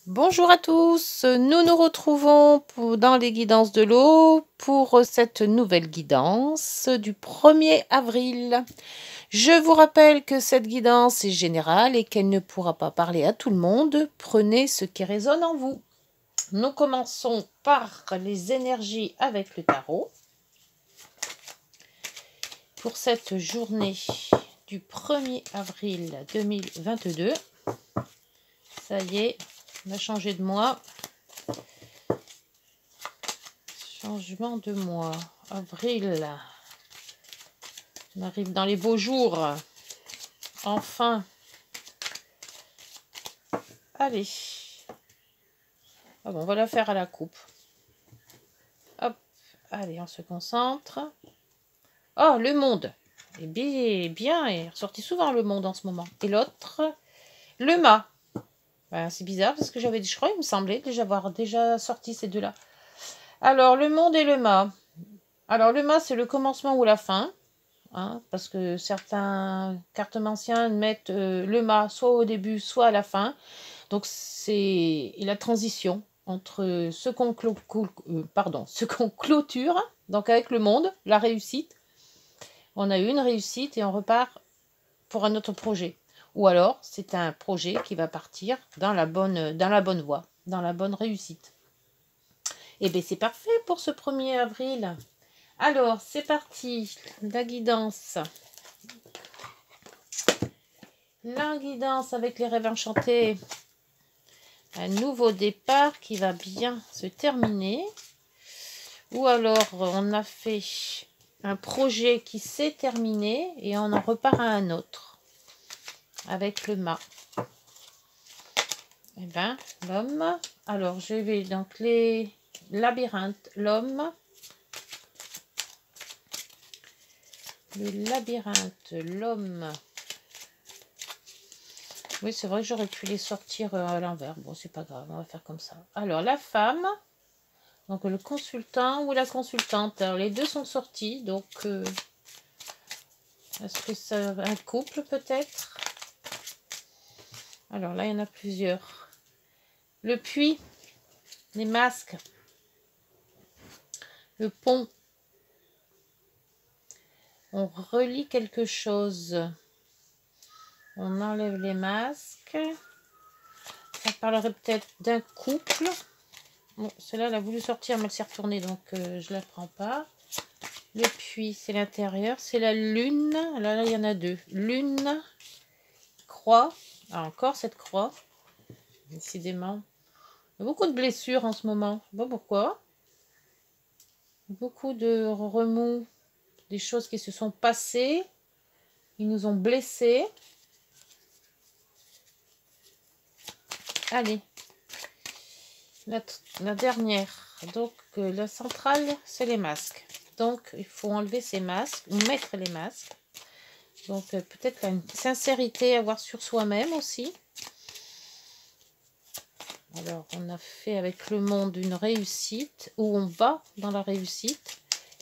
Bonjour à tous, nous nous retrouvons dans les guidances de l'eau pour cette nouvelle guidance du 1er avril. Je vous rappelle que cette guidance est générale et qu'elle ne pourra pas parler à tout le monde. Prenez ce qui résonne en vous. Nous commençons par les énergies avec le tarot. Pour cette journée du 1er avril 2022, ça y est, on a changé de mois. Changement de mois. Avril. On arrive dans les beaux jours. Enfin. Allez. Ah bon, on va la faire à la coupe. Hop. Allez, on se concentre. Oh, le monde. Eh bien, bien, il est ressorti souvent le monde en ce moment. Et l'autre, le mât. Ben, c'est bizarre parce que je crois, il me semblait déjà avoir déjà sorti ces deux-là. Alors, le monde et le mât. Alors, le mât, c'est le commencement ou la fin. Hein, parce que certains cartomanciens mettent le mât soit au début, soit à la fin. Donc, c'est la transition entre ce qu'on clôture, donc avec le monde, la réussite. On a eu une réussite et on repart pour un autre projet. Ou alors, c'est un projet qui va partir dans la bonne voie, dans la bonne réussite. Et bien, c'est parfait pour ce 1er avril. Alors, c'est parti, la guidance. La guidance avec les rêves enchantés. Un nouveau départ qui va bien se terminer. Ou alors, on a fait un projet qui s'est terminé et on en repart à un autre. Avec le mât. Eh bien, l'homme. Alors, je vais donc les labyrinthes. L'homme. Le labyrinthe. L'homme. Oui, c'est vrai que j'aurais pu les sortir à l'envers. Bon, c'est pas grave, on va faire comme ça. Alors, la femme. Donc, le consultant ou la consultante. Alors, les deux sont sortis. Donc, est-ce que c'est un couple peut-être? Alors, là, il y en a plusieurs. Le puits. Les masques. Le pont. On relie quelque chose. On enlève les masques. Ça parlerait peut-être d'un couple. Bon, celle-là, elle a voulu sortir, mais elle s'est retournée, donc je ne la prends pas. Le puits, c'est l'intérieur. C'est la lune. Là, il y en a deux. Lune, croix. Ah, encore cette croix. Décidément. Il y a beaucoup de blessures en ce moment. Je ne sais pas pourquoi. Beaucoup de remous. Des choses qui se sont passées. Ils nous ont blessés. Allez. La dernière. Donc, la centrale, c'est les masques. Donc, il faut enlever ces masques, ou mettre les masques. Donc, peut-être une sincérité à avoir sur soi-même aussi. Alors, on a fait avec le monde une réussite, où on va dans la réussite.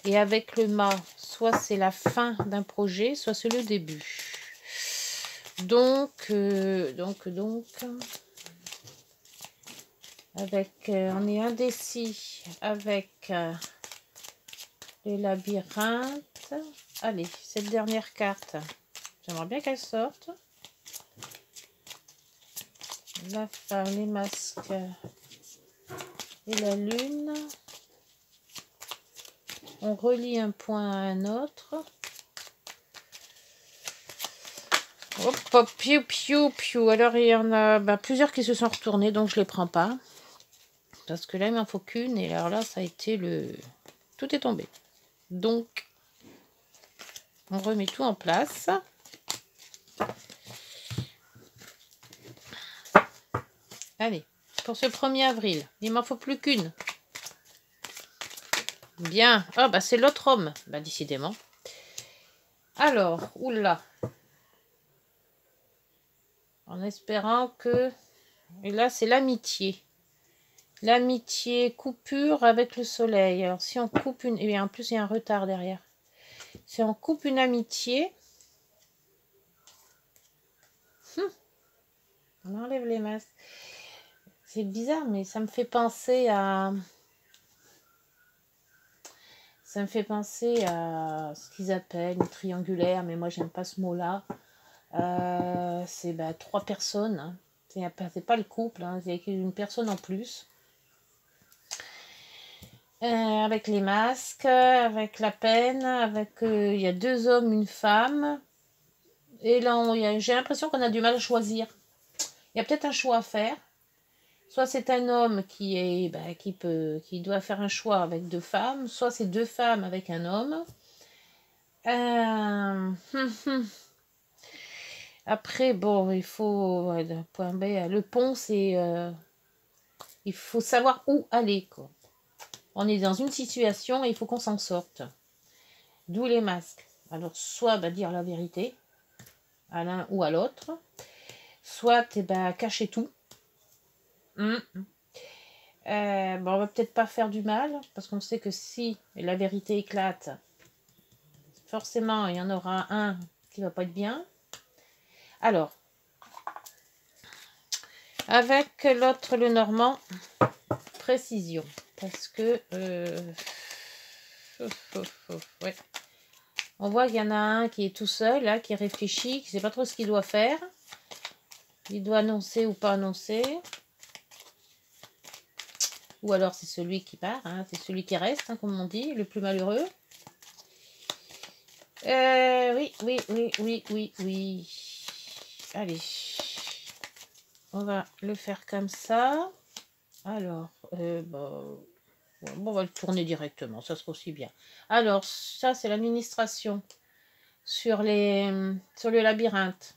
Et avec le mât, soit c'est la fin d'un projet, soit c'est le début. Donc, avec, on est indécis avec les labyrinthes. Allez, cette dernière carte, j'aimerais bien qu'elle sorte. La femme, les masques et la lune. On relie un point à un autre. Hop, hop, piou, piou, piou. Alors, il y en a plusieurs qui se sont retournés, donc je ne les prends pas. Parce que là, il m'en faut qu'une. Et alors là, ça a été le... Tout est tombé. Donc, on remet tout en place. Allez, pour ce 1er avril, il m'en faut plus qu'une. Bien. Ah, bah c'est l'autre homme. Bah, décidément. Alors, oula. En espérant que... Et là, c'est l'amitié. L'amitié, coupure avec le soleil. Alors, si on coupe une... Et en plus, il y a un retard derrière. Si on coupe une amitié... On enlève les masques. C'est bizarre, mais ça me fait penser à... Ça me fait penser à ce qu'ils appellent une triangulaire, mais moi j'aime pas ce mot-là. C'est 3 personnes. Hein. C'est pas le couple, hein, c'est une personne en plus. Avec les masques, avec la peine, avec il y a 2 hommes, une femme. Et là, j'ai l'impression qu'on a du mal à choisir. Il y a peut-être un choix à faire. Soit c'est un homme qui doit faire un choix avec 2 femmes, soit c'est 2 femmes avec un homme. Après, bon, il faut, point B, le pont, c'est, il faut savoir où aller, quoi. On est dans une situation et il faut qu'on s'en sorte. D'où les masques. Alors, soit dire la vérité à l'un ou à l'autre, soit cacher tout. On va peut-être pas faire du mal, parce qu'on sait que si la vérité éclate, forcément, il y en aura un qui va pas être bien. Alors, avec l'autre, le normand, précision. Parce que... ouais. On voit qu'il y en a un qui est tout seul, là, qui réfléchit, qui ne sait pas trop ce qu'il doit faire. Il doit annoncer ou pas annoncer. Ou alors c'est celui qui part, hein, c'est celui qui reste, hein, comme on dit, le plus malheureux. Oui. Allez. On va le faire comme ça. Alors, on va le tourner directement, ça sera aussi bien. Alors, ça, c'est l'administration sur le labyrinthe.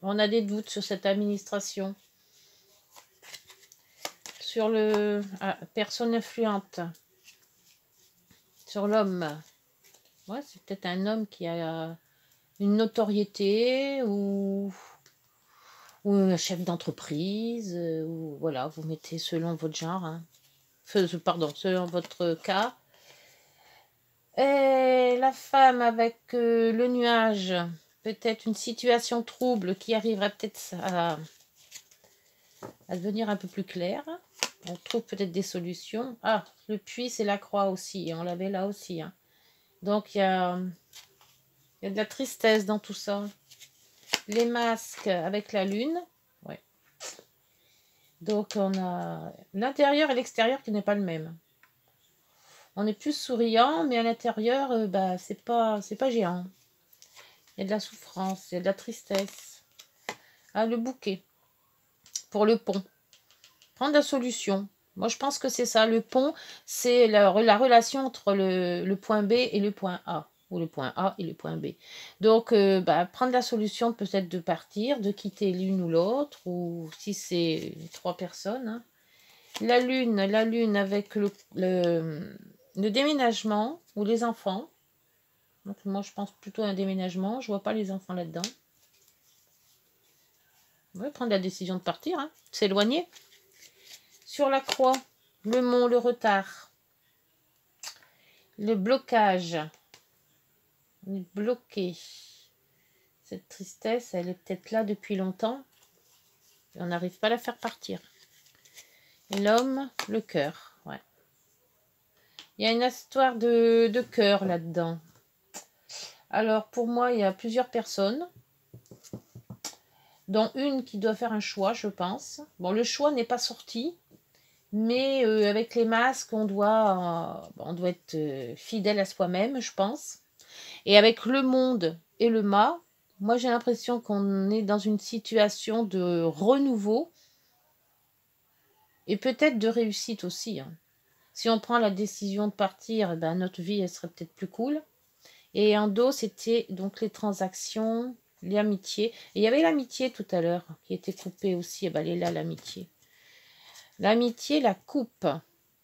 On a des doutes sur cette administration. Sur le... personne influente. Sur l'homme. Ouais, c'est peut-être un homme qui a une notoriété ou un chef d'entreprise. Ou voilà, vous mettez selon votre genre. Hein. Pardon, selon votre cas. Et la femme avec le nuage, peut-être une situation trouble qui arrivera peut-être à devenir un peu plus claire. On trouve peut-être des solutions. Ah, le puits, c'est la croix aussi. On l'avait là aussi. Hein. Donc, il y a de la tristesse dans tout ça. Les masques avec la lune. Ouais. Donc, on a l'intérieur et l'extérieur qui n'est pas le même. On est plus souriant, mais à l'intérieur, c'est pas géant. Il y a de la souffrance, il y a de la tristesse. Ah, le bouquet. Pour le pont. Prendre la solution. Moi, je pense que c'est ça. Le pont, c'est la relation entre le point B et le point A. Ou le point A et le point B. Donc, prendre la solution peut-être de partir, de quitter l'une ou l'autre, ou si c'est 3 personnes. Hein. La lune avec le déménagement ou les enfants. Donc, moi, je pense plutôt à un déménagement. Je vois pas les enfants là-dedans. On va prendre la décision de partir, hein, s'éloigner. Sur la croix, le mont, le retard, le blocage, on est bloqué. Cette tristesse, elle est peut-être là depuis longtemps. Et on n'arrive pas à la faire partir. Et l'homme, le cœur, ouais. Il y a une histoire de cœur là-dedans. Alors, pour moi, il y a plusieurs personnes, dont une qui doit faire un choix, je pense. Bon, le choix n'est pas sorti. Mais avec les masques, on doit être fidèle à soi-même, je pense. Et avec le monde et le mât, moi j'ai l'impression qu'on est dans une situation de renouveau et peut-être de réussite aussi. Hein. Si on prend la décision de partir, notre vie elle serait peut-être plus cool. Et en dos, c'était donc les transactions, les amitiés. Et il y avait l'amitié tout à l'heure qui était coupée aussi. Elle est là, l'amitié. L'amitié, la coupe.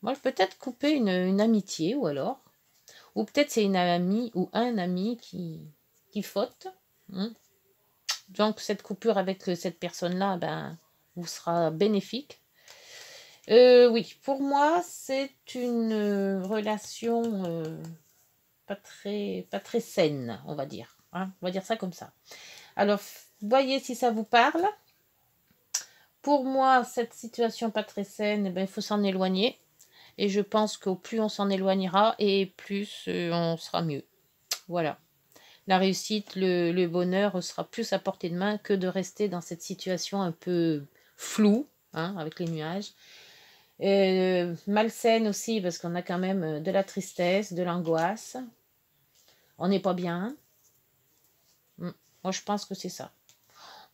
Moi, je peux peut-être couper une amitié, ou alors. Ou peut-être c'est une amie ou un ami qui faute. Hein. Donc, cette coupure avec cette personne-là, vous sera bénéfique. Oui, pour moi, c'est une relation pas très saine, on va dire. Hein. On va dire ça comme ça. Alors, voyez si ça vous parle. Pour moi, cette situation pas très saine, eh ben, il faut s'en éloigner. Et je pense qu'au plus on s'en éloignera, et plus on sera mieux. Voilà. La réussite, le bonheur sera plus à portée de main que de rester dans cette situation un peu floue, hein, avec les nuages. Malsaine aussi, parce qu'on a quand même de la tristesse, de l'angoisse. On n'est pas bien. Moi, je pense que c'est ça.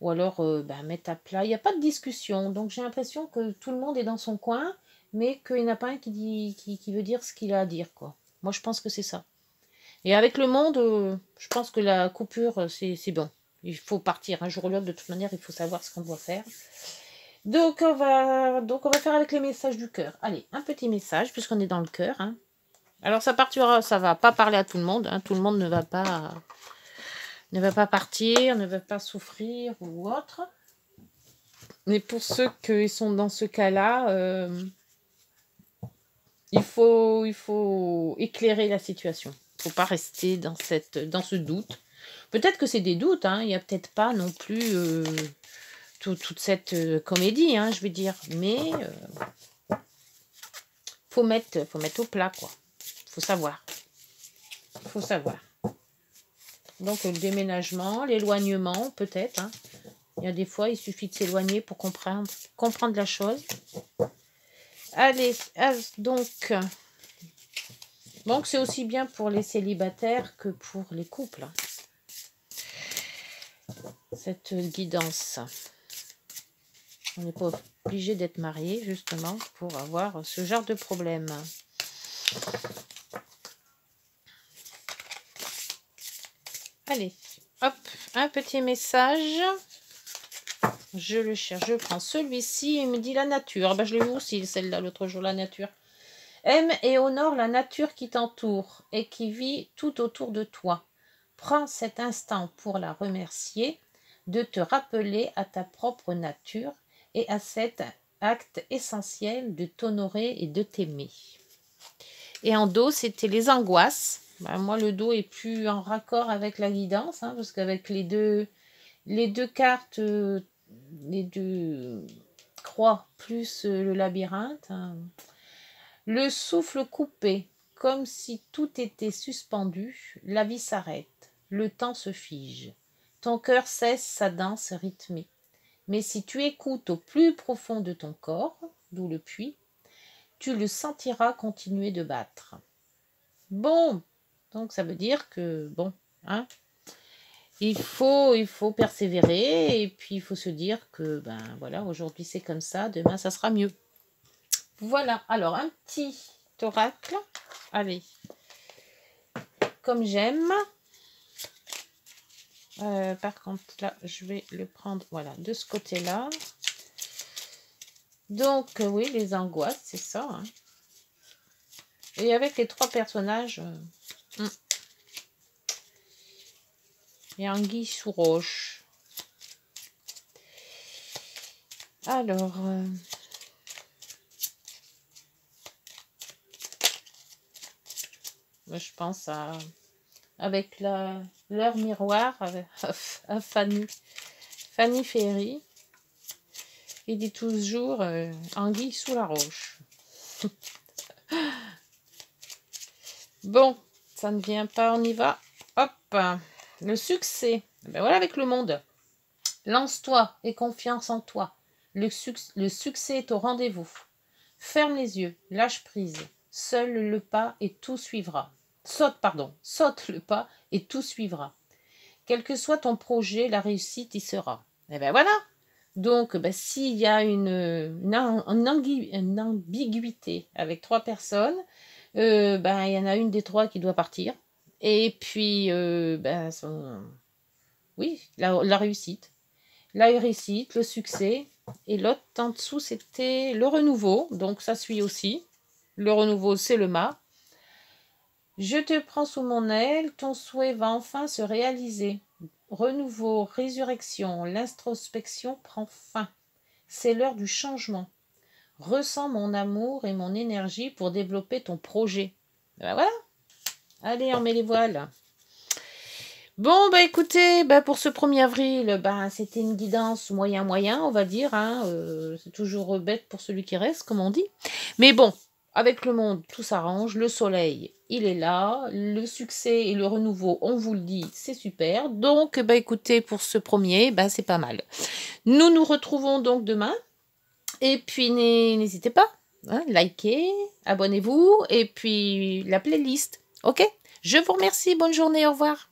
Ou alors, mettre à plat. Il n'y a pas de discussion. Donc, j'ai l'impression que tout le monde est dans son coin, mais qu'il n'y en a pas un qui veut dire ce qu'il a à dire, quoi. Moi, je pense que c'est ça. Et avec le monde, je pense que la coupure, c'est bon. Il faut partir un jour ou l'autre. De toute manière, il faut savoir ce qu'on doit faire. Donc, on va faire avec les messages du cœur. Allez, un petit message, puisqu'on est dans le cœur. Hein. Alors, ça partira, ça va pas parler à tout le monde. Hein. Tout le monde ne va pas partir, ne va pas souffrir ou autre. Mais pour ceux qui sont dans ce cas-là, il faut éclairer la situation. Il ne faut pas rester dans ce doute. Peut-être que c'est des doutes, hein. Il n'y a peut-être pas non plus toute cette comédie, hein, je veux dire. Mais faut mettre au plat, quoi. Faut savoir. Faut savoir. Donc le déménagement, l'éloignement, peut-être. Hein. Il y a des fois, il suffit de s'éloigner pour comprendre la chose. Allez, donc c'est aussi bien pour les célibataires que pour les couples. Hein. Cette guidance. On n'est pas obligé d'être marié, justement, pour avoir ce genre de problème. Allez, hop, un petit message. Je le cherche, je prends celui-ci. Il me dit la nature. Ben, je l'ai vu aussi, celle-là, l'autre jour, la nature. Aime et honore la nature qui t'entoure et qui vit tout autour de toi. Prends cet instant pour la remercier, de te rappeler à ta propre nature et à cet acte essentiel de t'honorer et de t'aimer. Et en dos, c'était les angoisses. Ben, moi, le dos est plus en raccord avec la guidance, hein, parce qu'avec les deux cartes, les deux croix, plus le labyrinthe, hein, le souffle coupé, comme si tout était suspendu, la vie s'arrête, le temps se fige. Ton cœur cesse sa danse rythmée. Mais si tu écoutes au plus profond de ton corps, d'où le puits, tu le sentiras continuer de battre. Bon, donc ça veut dire que, bon, hein, il faut persévérer et puis il faut se dire que, ben voilà, aujourd'hui c'est comme ça, demain ça sera mieux. Voilà, alors un petit oracle. Allez, comme j'aime. Par contre, là, je vais le prendre, voilà, de ce côté-là. Donc, oui, les angoisses, c'est ça. Hein. Et avec les trois personnages, il y a anguille sous roche. Alors, je pense avec leur miroir à Fanny Ferry. Il dit toujours anguille sous la roche. Bon, ça ne vient pas, on y va. Hop, le succès. Ben voilà avec le monde. Lance-toi et confiance en toi. Le succès est au rendez-vous. Ferme les yeux, lâche prise. Seul le pas et tout suivra. Saute le pas et tout suivra. Quel que soit ton projet, la réussite y sera. Et ben voilà. Donc, s'il y a une ambiguïté avec trois personnes, il y en a une des trois qui doit partir. Et puis, oui, la réussite. La réussite, le succès. Et l'autre en dessous, c'était le renouveau. Donc, ça suit aussi. Le renouveau, c'est le mât. Je te prends sous mon aile, ton souhait va enfin se réaliser. Renouveau, résurrection, l'introspection prend fin. C'est l'heure du changement. Ressens mon amour et mon énergie pour développer ton projet. Ben voilà. Allez, on met les voiles. Bon, bah écoutez, bah, pour ce 1er avril, bah, c'était une guidance moyen-moyen, on va dire. Hein, c'est toujours bête pour celui qui reste, comme on dit. Mais bon, avec le monde, tout s'arrange. Le soleil, il est là. Le succès et le renouveau, on vous le dit, c'est super. Donc, bah écoutez, pour ce premier, bah, c'est pas mal. Nous nous retrouvons donc demain. Et puis, n'hésitez pas, hein, likez, abonnez-vous. Et puis, la playlist. OK? Je vous remercie. Bonne journée. Au revoir.